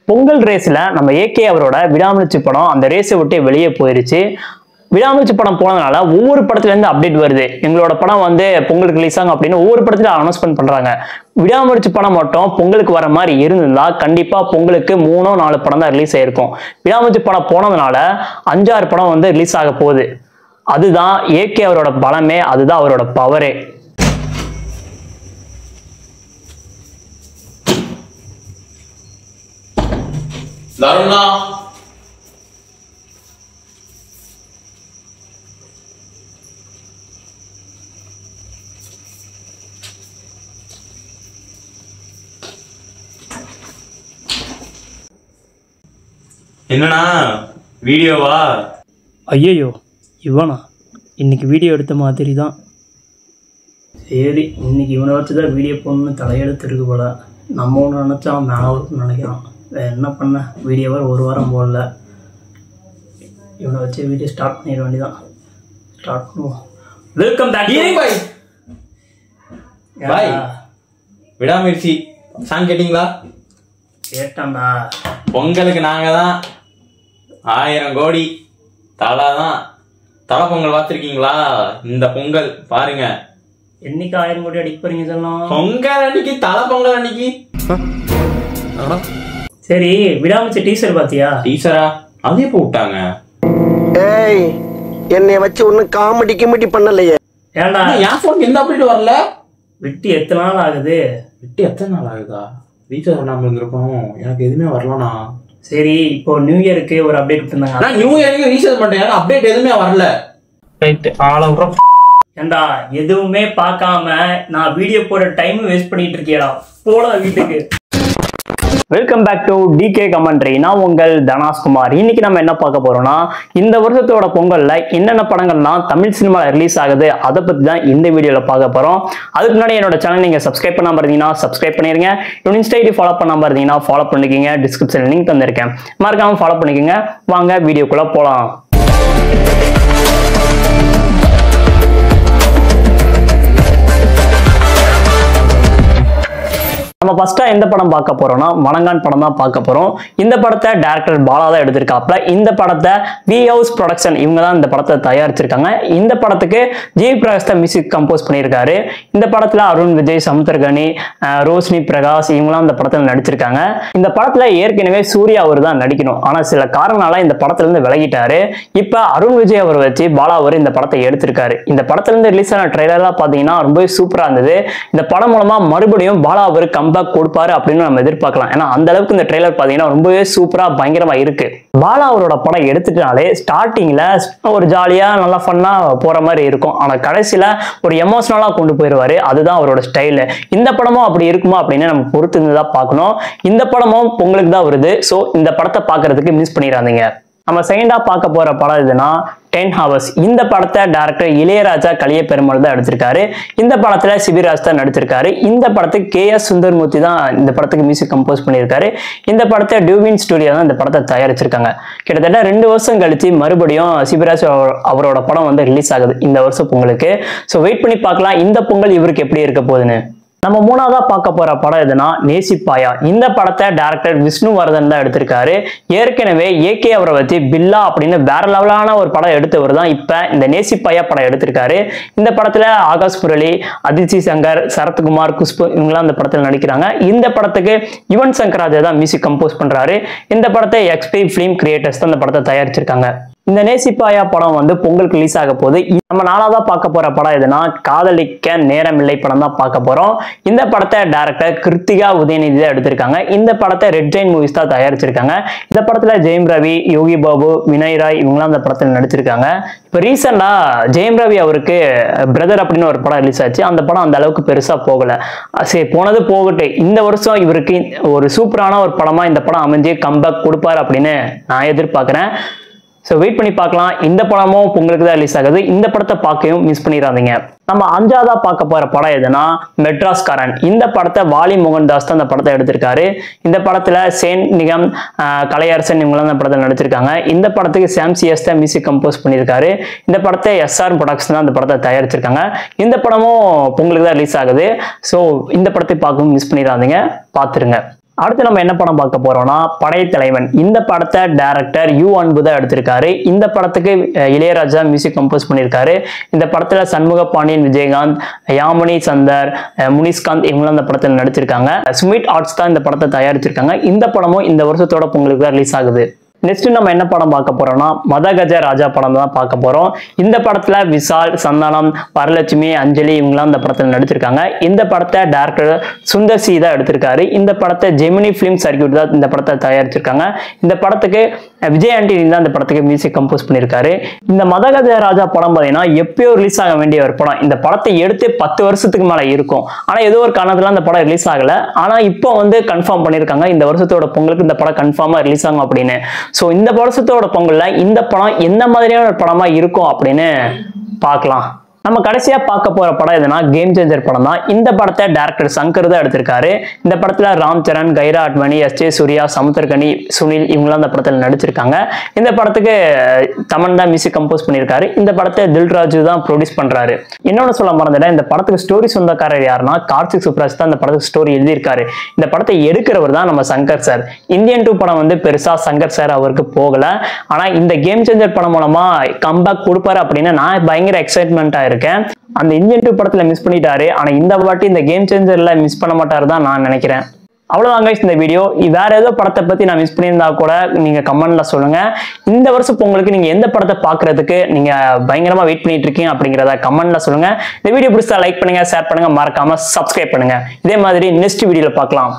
பொங்கல் ரேஸ்ல நம்ம ஏகே அவரோட விடாமுயற்சி படம் அந்த ரேஸை விட்டு வெளியே போயிருச்சு. விடாமுயற்சி படம் போனதுனால ஒவ்வொரு படத்துல இருந்து அப்டேட் வருது. எங்களோட படம் வந்து பொங்கலுக்கு ரிலீஸ் ஆகும் அப்படின்னு ஒவ்வொரு படத்துல அனௌன்ஸ்மெண்ட் பண்றாங்க. விடாமுயற்சி படம் மட்டும் பொங்கலுக்கு வர மாதிரி இருந்திருந்தா கண்டிப்பா பொங்கலுக்கு 3-4 படம் தான் ரிலீஸ் ஆயிருக்கும். விடாமுயற்சி படம் போனதுனால 5-6 படம் வந்து ரிலீஸ் ஆக போகுது. அதுதான் ஏகே அவரோட பலமே, அதுதான் அவரோட பவரே. என்னண்ணா வீடியோவா? ஐயோ இவனா இன்னைக்கு வீடியோ எடுத்த மாதிரி தான். சரி, இன்னைக்கு இவனை வச்சு தான் வீடியோ போடணும்னு தலையெழுத்து இருக்கு போல. நம்ம ஒன்று நினச்சா மேலே வரும்னு நினைக்கிறான். என்ன பண்ண, வீடியோவை ஒரு வாரம் போடல. இவனை வச்சு வீடியோ ஸ்டார்ட் பண்ணிட வேண்டியதான். ஸ்டார்ட் பண்ணுவோம். வெல்கம் பேக் பாய். பாய், விடாமுயற்சி சாங் கேட்டிங்களா? கேட்டான்டா. பொங்கலுக்கு நாங்க தான் 1000 கோடி தலை தான். தலை பொங்கல் பார்த்துருக்கீங்களா? இந்த பொங்கல் பாருங்க. என்னைக்கு 1000 கோடி அடிக்க போறீங்க சொல்லலாம்? பொங்கல் அன்னைக்கு, தலை பொங்கல் அன்னைக்கு. சரி, விடாமுயற்சி டீசர் பாத்தியா? டீசரா? அதே போட்டாங்க. ஏய், என்னைய வச்சு ஒன்னும் காமெடி கிமெடி பண்ணலையே. ஏன்டா என் போனுக்கு எந்த அப்டேட் வரல? விட்டு எத்தனை நாள் ஆகுது? விட்டு எத்தனை நாள் ஆகுதா? ரீசார்ஜ் பண்ணாம இருந்திருக்கணும். எனக்கு எதுவுமே வரலண்ணா. சரி, இப்போ நியூ இயருக்கு ஒரு அப்டேட் விட்டுருந்தாங்க. நான் நியூ இயருக்கு ரீசார்ஜ் பண்ணிட்டேன், அப்டேட் எதுவுமே வரல. ரைட், ஏண்டா எதுவுமே பார்க்காம நான் வீடியோ போட டைம் வேஸ்ட் பண்ணிட்டு இருக்கேடா. போடா வீட்டுக்கு. Welcome back to DK commentary. நான் உங்கள் தனாஸ்குமார். இன்னைக்கு நம்ம என்ன பார்க்க போறோம்னா, இந்த வருஷத்தோட பொங்கல்ல என்னென்ன படங்கள்லாம் தமிழ் சினிமாவில் ரிலீஸ் ஆகுது அதை பத்தி தான் இந்த வீடியோல பார்க்க போறோம். அதுக்கு முன்னாடி என்னோட சேனல் நீங்க சப்ஸ்கிரைப் பண்ணாம இருந்தீங்கன்னா சப்ஸ்கிரைப் பண்ணிருங்க. என்னோட இன்ஸ்டா ஐடி ஃபாலோ பண்ணாம இருந்தீங்கன்னா ஃபாலோ பண்ணிக்கோங்க. டிஸ்கிரிப்ஷன்ல லிங்க் தந்திருக்கேன், மறக்காம ஃபாலோ பண்ணிக்கோங்க. வாங்க வீடியோக்குள்ள போலாம். நம்ம ஃபர்ஸ்டா எந்த படம் பார்க்க போறோம்னா, மணங்கான் படம் தான் பார்க்க போறோம். இந்த படத்தை டைரக்டர் பாலா தான் எடுத்திருக்காப்ல. இந்த படத்தை வி ஹவுஸ் ப்ரொடக்ஷன் இவங்க தான் இந்த படத்தை தயாரிச்சிருக்காங்க. இந்த படத்துக்கு ஜி பிரகாஷ் தான் மியூசிக் கம்போஸ் பண்ணியிருக்காரு. இந்த படத்துல அருண் விஜய், சமுத்திரகனி, ரோஷினி பிரகாஷ் இவங்களாம் இந்த படத்துல நடிச்சிருக்காங்க. இந்த படத்துல ஏற்கனவே சூர்யா அவர் தான் நடிக்கணும். ஆனா சில காரணங்களால இந்த படத்துல இருந்து விலகிட்டாரு. இப்ப அருண் விஜய் அவர் வச்சு பாலா அவர் இந்த படத்தை எடுத்திருக்காரு. இந்த படத்துல இருந்து ரிலீஸ் ஆன ட்ரெய்லர்லாம் பாத்தீங்கன்னா ரொம்ப சூப்பரா இருந்தது. இந்த படம் மூலமா மறுபடியும் பாலா அவர் கொடுப்பாரு அப்படின்னு நம்ம எதிர்பார்க்கலாம். ஏன்னா அந்த அளவுக்கு இந்த ட்ரெய்லர் பாத்தீங்கன்னா ரொம்பவே சூப்பரா பயங்கரமா இருக்கு. பாலா அவரோட படம் எடுத்துட்டாலே ஸ்டார்டிங்ல ஒரு ஜாலியா நல்லா ஃபன்னா போற மாதிரி இருக்கும். ஆனா கடைசியில ஒரு எமோஷனலா கொண்டு போயிருவாரு. அதுதான் அவரோட ஸ்டைல். இந்த படமும் அப்படி இருக்குமா அப்படின்னு நம்ம பொறுத்து இருந்துதான் பார்க்கணும். இந்த படமும் பொங்கலுக்கு தான் வருது. ஸோ இந்த படத்தை பார்க்கறதுக்கு மிஸ் பண்ணிடாதீங்க. நம்ம செகண்டா பார்க்க போற படம் எதுனா 10 Hours. இந்த படத்தை டைரக்டர் இளையராஜா கலிய பெருமாள் தான் எடுத்திருக்காரு. இந்த படத்துல சிபிராஜ் தான் நடிச்சிருக்காரு. இந்த படத்துக்கு KS சுந்தர்மூர்த்தி தான் இந்த படத்துக்கு மியூசிக் கம்போஸ் பண்ணியிருக்காரு. இந்த படத்தை டியூவின் ஸ்டுடியோ தான் இந்த படத்தை தயாரிச்சிருக்காங்க. கிட்டத்தட்ட 2 வருஷம் கழிச்சு மறுபடியும் சிபிராஜ் அவரோட படம் வந்து ரிலீஸ் ஆகுது இந்த வருஷம் பொங்கலுக்கு. ஸோ வெயிட் பண்ணி பார்க்கலாம் இந்த பொங்கல் இவருக்கு எப்படி இருக்க போகுதுன்னு. நம்ம மூணாவதா பார்க்க போற படம் எதுனா நேசிப்பாயா. இந்த படத்தை டைரக்டர் விஷ்ணுவர்தன் தான் எடுத்திருக்காரு. ஏற்கனவே ஏகே அவரை வச்சு பில்லா அப்படின்னு வேற லெவலான ஒரு படம் எடுத்தவர் தான் இப்ப இந்த நேசிப்பாயா படம் எடுத்திருக்காரு. இந்த படத்துல ஆகாஷ் முரளி, அதித்தி சங்கர், சரத்குமார், குஷ்பு இவங்கெல்லாம் இந்த படத்துல நடிக்கிறாங்க. இந்த படத்துக்கு யுவன் சங்கர் ராஜா தான் மியூசிக் கம்போஸ் பண்றாரு. இந்த படத்தை XP ஃபிலிம் கிரியேட்டர்ஸ் தான் இந்த படத்தை தயாரிச்சிருக்காங்க. இந்த நேசிப்பாயா படம் வந்து பொங்கலுக்கு ரிலீஸ் ஆக போகுது. நம்ம நாளாவதா பார்க்க போற படம் எதுனா காதலிக்க நேரமில்லை படம் தான் பார்க்க போறோம். இந்த படத்தை டைரக்டர் கிருத்திகா உதயநிதி தான் எடுத்திருக்காங்க. இந்த படத்தை ரெட் ஜெயின் மூவிஸ் தான் தயாரிச்சிருக்காங்க. இந்த படத்துல ஜெயம் ரவி, யோகி பாபு, வினய் ராய் இவங்களாம் இந்த படத்துல நடிச்சிருக்காங்க. இப்போ ரீசெண்டா ஜெயம் ரவி அவருக்கு பிரதர் அப்படின்னு ஒரு படம் ரிலீஸ் ஆச்சு. அந்த படம் அந்த அளவுக்கு பெருசா போகல. சரி, போனது போகட்டு. இந்த வருஷம் இவருக்கு ஒரு சூப்பரான ஒரு படமா இந்த படம் அமைஞ்சு கம்பேக் கொடுப்பாரு அப்படின்னு நான் எதிர்பார்க்கிறேன். ஸோ வெயிட் பண்ணி பார்க்கலாம். இந்த படமும் பொங்கலுக்கு தான் ரிலீஸ் ஆகுது. இந்த படத்தை பார்க்கவும் மிஸ் பண்ணிடாதீங்க. நம்ம அஞ்சாவதா பார்க்க போற படம் எதுனா மெட்ராஸ்காரன். இந்த படத்தை வாலி மோகன்தாஸ் தான் இந்த படத்தை எடுத்திருக்காரு. இந்த படத்துல சேன் நிகம், கலையரசன் இவங்களாம் இந்த படத்தில் நடிச்சிருக்காங்க. இந்த படத்துக்கு சாம்சிஎஸ் தான் மியூசிக் கம்போஸ் பண்ணியிருக்காரு. இந்த படத்தை SR ப்ரொடக்ஷன் தான் இந்த படத்தை தயாரிச்சிருக்காங்க. இந்த படமும் பொங்கலுக்கு தான் ரிலீஸ் ஆகுது. ஸோ இந்த படத்தை பார்க்கவும் மிஸ் பண்ணிடாதீங்க, பார்த்துருங்க. அடுத்து நம்ம என்ன படம் பார்க்க போறோம்னா படைத்தலைவன். இந்த படத்தை டைரக்டர் யு அன்பு தான் எடுத்திருக்காரு. இந்த படத்துக்கு இளையராஜா மியூசிக் கம்போஸ் பண்ணியிருக்காரு. இந்த படத்துல சண்முக பாண்டியன், விஜயகாந்த், யாமினி சந்தர், முனிஷ்காந்த் இவங்களும் இந்த படத்தில் நடிச்சிருக்காங்க. ஸ்மிட் ஆர்ட்ஸ் தான் இந்த படத்தை தயாரிச்சிருக்காங்க. இந்த படமும் இந்த வருஷத்தோட பொங்கலுக்கு தான் ரிலீஸ் ஆகுது. நெக்ஸ்ட் நம்ம என்ன படம் பார்க்க போறோம்னா மதகஜ ராஜா படம் தான் பார்க்க போறோம். இந்த படத்துல விஷால், சந்தானம், வரலட்சுமி, அஞ்சலி இவங்களாம் இந்த படத்துல நடிச்சிருக்காங்க. இந்த படத்தை டைரக்டர் சுந்தர் சி தான் எடுத்திருக்காரு. இந்த படத்தை ஜெமினி பிலிம் சர்க்கியூட் தான் இந்த படத்தை தயாரிச்சிருக்காங்க. இந்த படத்துக்கு விஜய் ஆண்டனி தான் இந்த படத்துக்கு மியூசிக் கம்போஸ் பண்ணியிருக்காரு. இந்த மதகஜ ராஜா படம் பார்த்தீங்கன்னா எப்பயோ ரிலீஸ் ஆக வேண்டிய ஒரு படம். இந்த படத்தை எடுத்து 10 வருஷத்துக்கு மேல இருக்கும். ஆனா ஏதோ ஒரு காரணத்துல அந்த படம் ரிலீஸ் ஆகல. ஆனா இப்போ வந்து கன்ஃபார்ம் பண்ணியிருக்காங்க இந்த வருஷத்தோட பொங்கலுக்கு இந்த படம் கன்ஃபார்மா ரிலீஸ் ஆகும் அப்படின்னு. சோ இந்த வருஷத்தோட பொங்கல்ல இந்த படம் எந்த மாதிரியான ஒரு படமா இருக்கும் அப்படின்னு பார்க்கலாம். நம்ம கடைசியா பார்க்க போற படம் எதுனா கேம் சேஞ்சர் படம் தான். இந்த படத்தை டைரக்டர் சங்கர் தான் எடுத்திருக்காரு. இந்த படத்துல ராம் சரண், கைரா அட்வானி, எஸ்.ஜே. சூர்யா, சமுத்திரகனி, சுனில் இவங்களாம் இந்த படத்துல நடிச்சிருக்காங்க. இந்த படத்துக்கு தமன் தான் மியூசிக் கம்போஸ் பண்ணியிருக்காரு. இந்த படத்தை தில்ராஜு தான் ப்ரொடியூஸ் பண்றாரு. இன்னொன்னு சொல்ல மறந்துட்டேன், இந்த படத்துக்கு ஸ்டோரி சொந்தக்காரர் யாருன்னா கார்த்திக் சுப்ராஜ் தான் இந்த படத்துக்கு ஸ்டோரி எழுதியிருக்காரு. இந்த படத்தை எடுக்கிறவர் தான் நம்ம சங்கர் சார். இந்தியன் 2 படம் வந்து பெருசா சங்கர் சார் அவருக்கு போகல. ஆனா இந்த கேம் சேஞ்சர் படம் மூலமா கம்பேக் கொடுப்பாரு அப்படின்னு நான் பயங்கர எக்ஸைட்மெண்டா இருக்கேன். அந்த இந்தியன் 2 படத்துல மிஸ் பண்ணிட்டாரு. ஆனா இந்த வாட்டி இந்த கேம் சேஞ்சர்ல மிஸ் பண்ண மாட்டாரு தான் நான் நினைக்கிறேன். அவ்வளவுதாங்க இந்த வீடியோ. வேற ஏதோ படத்தை பத்தி நான் மிஸ் பண்ணியிருந்தா கூட நீங்க கமெண்ட்ல சொல்லுங்க. இந்த வருஷம் பொங்கலுக்கு நீங்க எந்த படத்தை பாக்குறதுக்கு நீங்க பயங்கரமா வெயிட் பண்ணிட்டு இருக்கீங்க அப்படிங்கிறத கமெண்ட்ல சொல்லுங்க. இந்த வீடியோ பிடிச்சா லைக் பண்ணுங்க, ஷேர் பண்ணுங்க, மறக்காம சப்ஸ்கிரைப் பண்ணுங்க. இதே மாதிரி நெக்ஸ்ட் வீடியோல பார்க்கலாம்.